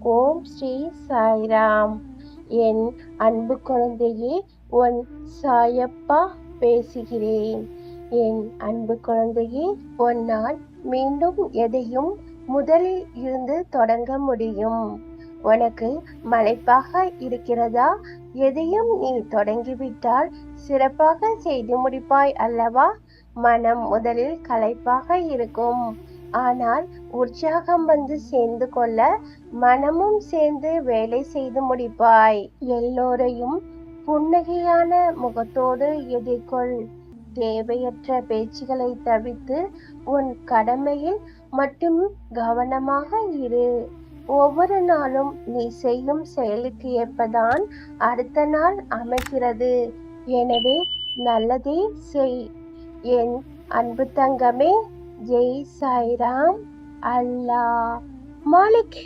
ஓம் ஸ்ரீ சாய்ராம். என் அன்பு குழந்தையே, உன் சாயப்பா பேசுகிறேன். என் அன்பு குழந்தையே, உன்னால் மீண்டும் எதையும் முதலில் இருந்து தொடங்க முடியும். உனக்கு மலைப்பாக இருக்கிறதா? எதையும் நீ தொடங்கிவிட்டால் சிறப்பாக செய்து முடிப்பாய் அல்லவா? மனம் முதலில் களைப்பாக இருக்கும். ஆனால் உற்சாகம் வந்து சேர்ந்து கொள்ள மனமும் சேர்ந்து வேலை செய்து முடிப்பாய். எல்லோரையும் புன்னகையான முகத்தோடு எதிர்கொள். தேவையற்ற பேச்சுகளை தவிர்த்து உன் கடமையில் மட்டும் கவனமாக இரு. ஒவ்வொரு நாளும் நீ செய்யும் செயலுக்கு ஏற்பதான் அடுத்த நாள் அமைகிறது. எனவே நல்லதே செய். என் அன்பு தங்கமே, ஜெய் சாய்ராம். அல்லாஹ் மாலிக்.